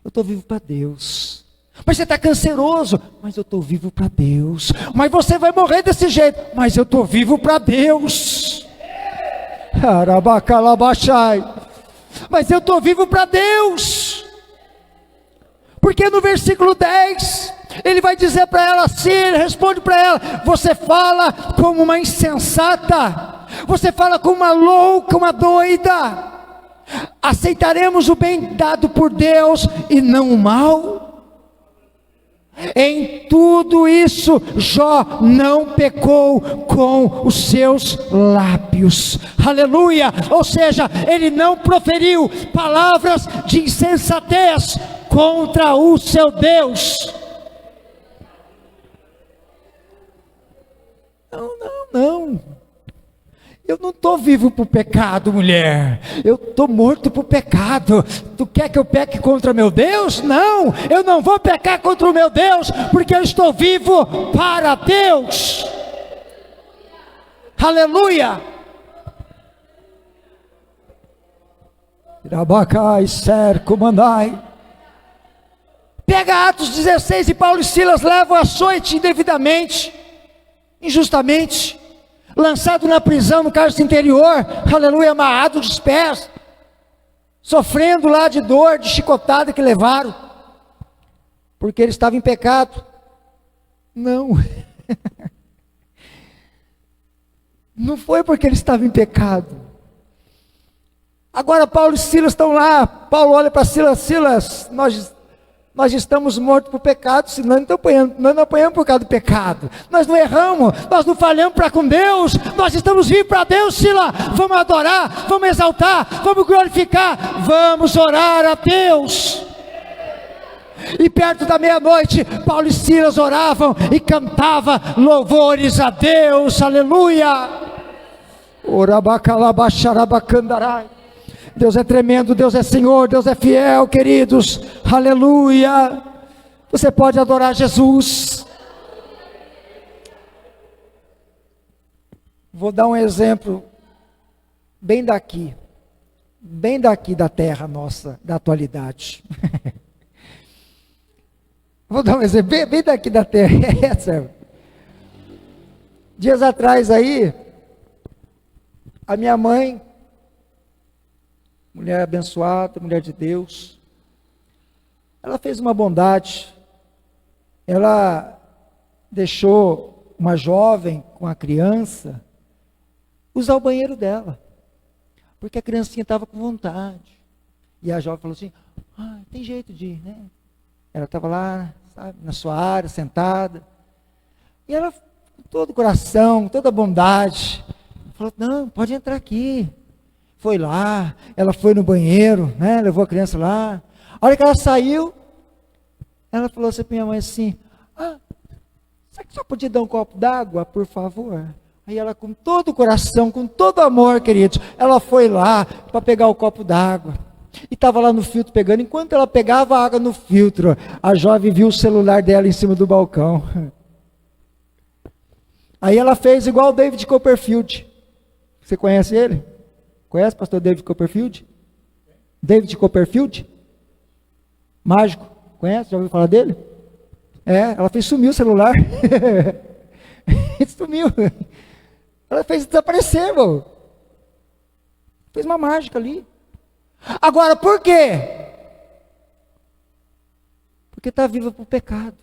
S1: eu estou vivo para Deus. Mas você está canceroso, mas eu estou vivo para Deus. Mas você vai morrer desse jeito, mas eu estou vivo para Deus. Arabacalabachai. Mas eu estou vivo para Deus. Porque no versículo 10, ele vai dizer para ela assim, ele responde para ela: você fala como uma insensata, você fala como uma louca, uma doida. Aceitaremos o bem dado por Deus e não o mal? Em tudo isso, Jó não pecou com os seus lábios, aleluia, ou seja, ele não proferiu palavras de insensatez contra o seu Deus. Não, eu não estou vivo para o pecado, mulher, eu estou morto para o pecado. Tu quer que eu peque contra meu Deus? Não, eu não vou pecar contra o meu Deus, porque eu estou vivo para Deus, aleluia. Irabacai, cerco, mandai. Pega Atos 16 e Paulo e Silas levam açoite indevidamente, injustamente, lançado na prisão, no cárcere interior, aleluia, amarrado dos pés, sofrendo lá de dor, de chicotada que levaram, porque ele estava em pecado. Não, não foi porque ele estava em pecado. Agora Paulo e Silas estão lá, Paulo olha para Silas: Silas, nós estamos mortos por pecado, senão nós não apanhamos por causa do pecado, nós não erramos, nós não falhamos para com Deus, nós estamos vivos para Deus. Silas, vamos adorar, vamos exaltar, vamos glorificar, vamos orar a Deus. E perto da meia-noite, Paulo e Silas oravam e cantavam louvores a Deus, aleluia. Orabacalabacharabacandarai. Deus é tremendo, Deus é Senhor, Deus é fiel, queridos, aleluia. Você pode adorar Jesus. Vou dar um exemplo bem daqui da terra nossa, da atualidade. Vou dar um exemplo bem daqui da terra. Dias atrás aí, a minha mãe, mulher abençoada, mulher de Deus, ela fez uma bondade. Ela deixou uma jovem com a criança usar o banheiro dela, porque a criancinha estava com vontade. E a jovem falou assim: tem jeito de ir, né? Ela estava lá, sabe, na sua área, sentada, e ela, com todo o coração, toda a bondade, falou: não, pode entrar aqui. Foi lá, ela foi no banheiro, né, levou a criança lá. A hora que ela saiu, ela falou assim para minha mãe assim: será que só podia dar um copo d'água, por favor? Aí ela, com todo o coração, com todo o amor, queridos, ela foi lá para pegar o copo d'água. E estava lá no filtro pegando. Enquanto ela pegava a água no filtro, a jovem viu o celular dela em cima do balcão. Aí ela fez igual o David Copperfield. Você conhece ele? Conhece o pastor David Copperfield? David Copperfield? Mágico. Conhece? Já ouviu falar dele? Ela fez sumir o celular. Sumiu. Ela fez desaparecer, irmão. Fez uma mágica ali. Agora, por quê? Porque está vivo para o pecado.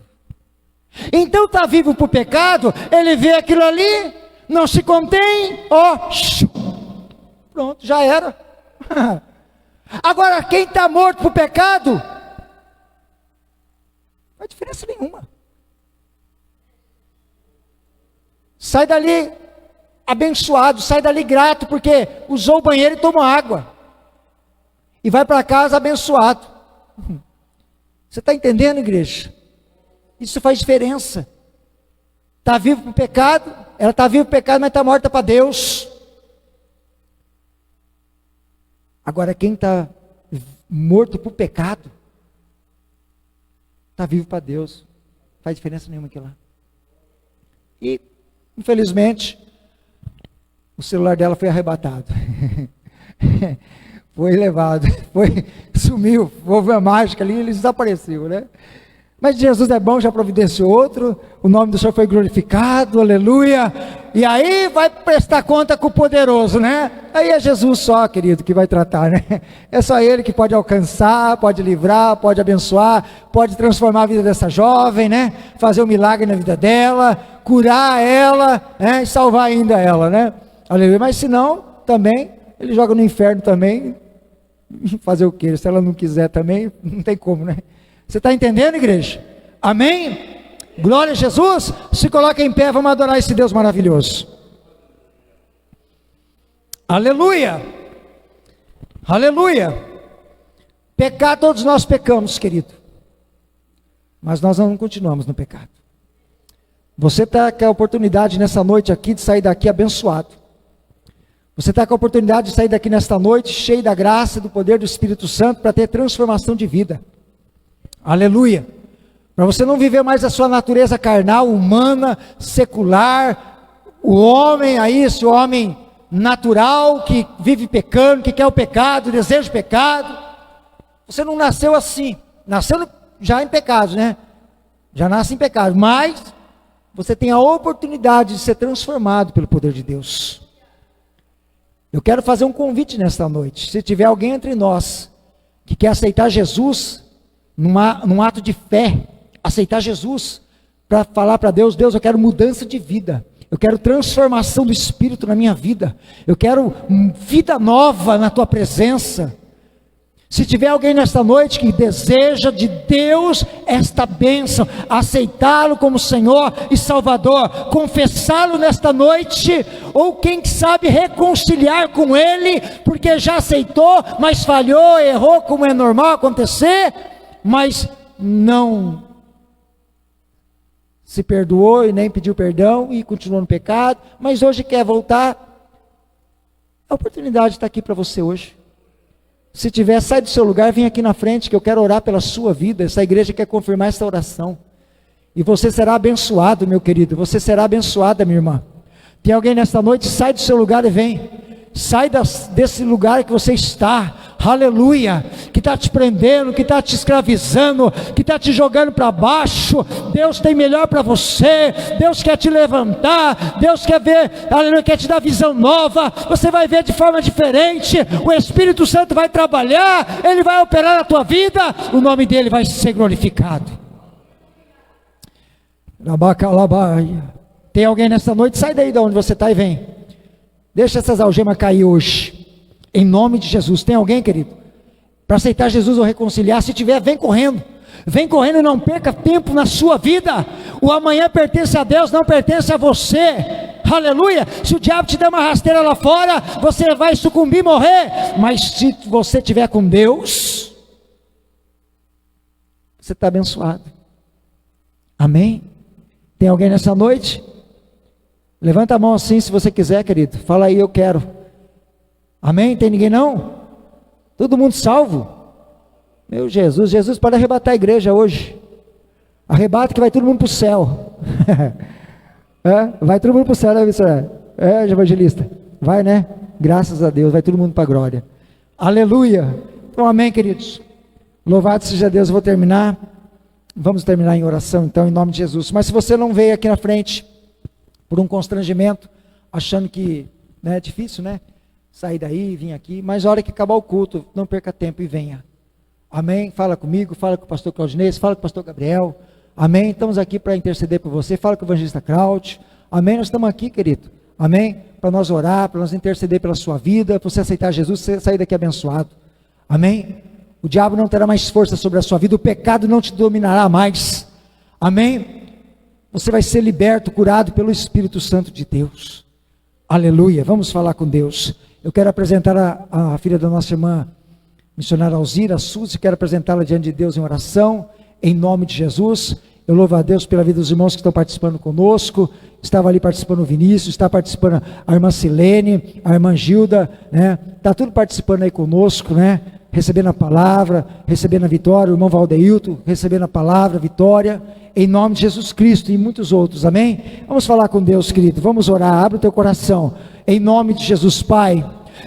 S1: Então está vivo para o pecado, ele vê aquilo ali, não se contém, pronto, já era. Agora, quem está morto para o pecado, não faz diferença nenhuma. Sai dali abençoado, sai dali grato, porque usou o banheiro e tomou água. E vai para casa abençoado. Você está entendendo, igreja? Isso faz diferença. Está vivo para o pecado, ela está viva para o pecado, mas está morta para Deus. Agora, quem está morto para o pecado, está vivo para Deus. Não faz diferença nenhuma aquilo lá. E, infelizmente, o celular dela foi arrebatado. Foi levado, sumiu, houve uma mágica ali, ele desapareceu, né? Mas Jesus é bom, já providenciou outro, o nome do Senhor foi glorificado, aleluia, e aí vai prestar conta com o poderoso, né? Aí é Jesus só, querido, que vai tratar, né? É só Ele que pode alcançar, pode livrar, pode abençoar, pode transformar a vida dessa jovem, né? Fazer um milagre na vida dela, curar ela, né? E salvar ainda ela, né? Aleluia, mas se não, também, Ele joga no inferno também, fazer o quê? Se ela não quiser também, não tem como, né? Você está entendendo, igreja? Amém? Glória a Jesus. Se coloca em pé, vamos adorar esse Deus maravilhoso. Aleluia. Aleluia. Pecar, todos nós pecamos, querido. Mas nós não continuamos no pecado. Você está com a oportunidade nessa noite aqui de sair daqui abençoado. Você está com a oportunidade de sair daqui nesta noite cheio da graça e do poder do Espírito Santo para ter transformação de vida. Aleluia, para você não viver mais a sua natureza carnal, humana, secular, o homem, esse homem natural, que vive pecando, que quer o pecado, deseja o pecado, você não nasceu assim, nasceu já em pecado, né? Já nasce em pecado, mas você tem a oportunidade de ser transformado pelo poder de Deus. Eu quero fazer um convite nesta noite, se tiver alguém entre nós, que quer aceitar Jesus, num ato de fé, aceitar Jesus, para falar para Deus, Deus, eu quero mudança de vida, eu quero transformação do Espírito na minha vida, eu quero vida nova na tua presença. Se tiver alguém nesta noite que deseja de Deus esta bênção, aceitá-lo como Senhor e Salvador, confessá-lo nesta noite, ou quem sabe reconciliar com Ele, porque já aceitou, mas falhou, errou, como é normal acontecer, mas não se perdoou e nem pediu perdão e continuou no pecado, mas hoje quer voltar, a oportunidade está aqui para você hoje. Se tiver, sai do seu lugar, vem aqui na frente que eu quero orar pela sua vida. Essa igreja quer confirmar essa oração. E você será abençoado, meu querido. Você será abençoada, minha irmã. Tem alguém nesta noite? Sai do seu lugar e vem. Sai desse lugar que você está. Aleluia. Que está te prendendo, que está te escravizando, que está te jogando para baixo. Deus tem melhor para você. Deus quer te levantar. Deus quer ver, aleluia, quer te dar visão nova. Você vai ver de forma diferente. O Espírito Santo vai trabalhar. Ele vai operar na tua vida. O nome dele vai ser glorificado. Tem alguém nessa noite? Sai daí de onde você está e vem. Deixa essas algemas cair hoje. Em nome de Jesus. Tem alguém, querido? Para aceitar Jesus ou reconciliar? Se tiver, vem correndo. Vem correndo e não perca tempo na sua vida. O amanhã pertence a Deus, não pertence a você. Aleluia. Se o diabo te der uma rasteira lá fora, você vai sucumbir e morrer. Mas se você estiver com Deus, você está abençoado. Amém? Tem alguém nessa noite? Levanta a mão assim se você quiser, querido. Fala aí, eu quero. Amém? Tem ninguém não? Todo mundo salvo? Meu Jesus, Jesus pode arrebatar a igreja hoje. Arrebata que vai todo mundo para o céu. Vai todo mundo para o céu, né, Victor? Evangelista. Vai, né? Graças a Deus, vai todo mundo para a glória. Aleluia. Então, amém, queridos. Louvado seja Deus, eu vou terminar. Vamos terminar em oração, então, em nome de Jesus. Mas se você não veio aqui na frente, por um constrangimento, achando que é difícil, né? Sair daí, vir aqui, mas a hora que acabar o culto, não perca tempo e venha. Amém? Fala comigo, fala com o pastor Claudinei, fala com o pastor Gabriel. Amém? Estamos aqui para interceder por você. Fala com o evangelista Cláudio. Amém? Nós estamos aqui, querido. Amém? Para nós orar, para nós interceder pela sua vida, para você aceitar Jesus, você sair daqui abençoado. Amém? O diabo não terá mais força sobre a sua vida, o pecado não te dominará mais. Amém? Você vai ser liberto, curado pelo Espírito Santo de Deus. Aleluia. Vamos falar com Deus. Eu quero apresentar a filha da nossa irmã missionária Alzira, a Suzy, quero apresentá-la diante de Deus em oração, em nome de Jesus. Eu louvo a Deus pela vida dos irmãos que estão participando conosco. Estava ali participando o Vinícius, está participando a irmã Silene, a irmã Gilda, né? Está tudo participando aí conosco, né? Recebendo a palavra, recebendo a vitória, o irmão Valdeilton, recebendo a palavra, a vitória, em nome de Jesus Cristo e muitos outros, amém? Vamos falar com Deus, querido, vamos orar, abre o teu coração, em nome de Jesus, Pai.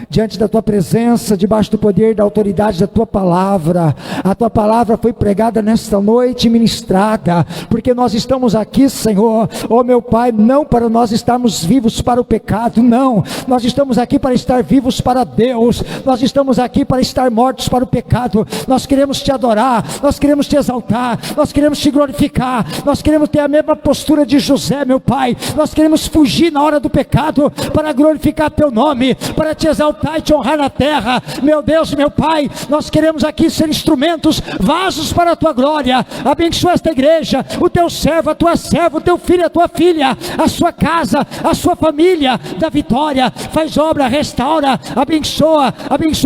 S1: Diante da tua presença, debaixo do poder da autoridade da tua palavra, a tua palavra foi pregada nesta noite, ministrada, porque nós estamos aqui, Senhor, oh meu Pai, não para nós estarmos vivos para o pecado, não, nós estamos aqui para estar vivos para Deus, nós estamos aqui para estar mortos para o pecado. Nós queremos te adorar, nós queremos te exaltar, nós queremos te glorificar, nós queremos ter a mesma postura de José, meu Pai, nós queremos fugir na hora do pecado, para glorificar teu nome, para te exaltar e te honrar na terra. Meu Deus, meu Pai, nós queremos aqui ser instrumentos, vasos para a tua glória. Abençoa esta igreja, o teu servo, a tua serva, o teu filho, a tua filha, a sua casa, a sua família, da vitória. Faz obra, restaura, abençoa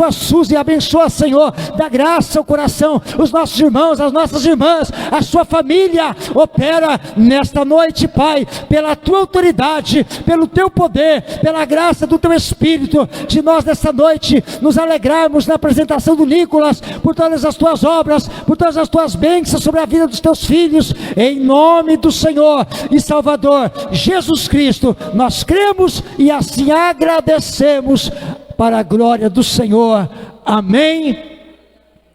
S1: a Suzy, abençoa, Senhor, dá graça ao coração, os nossos irmãos, as nossas irmãs, a sua família. Opera nesta noite, Pai, pela tua autoridade, pelo teu poder, pela graça do teu Espírito, de nós nessa noite nos alegrarmos na apresentação do Nicolas, por todas as tuas obras, por todas as tuas bênçãos sobre a vida dos teus filhos, em nome do Senhor e Salvador Jesus Cristo, nós cremos e assim agradecemos, para a glória do Senhor. Amém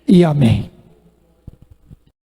S1: e amém.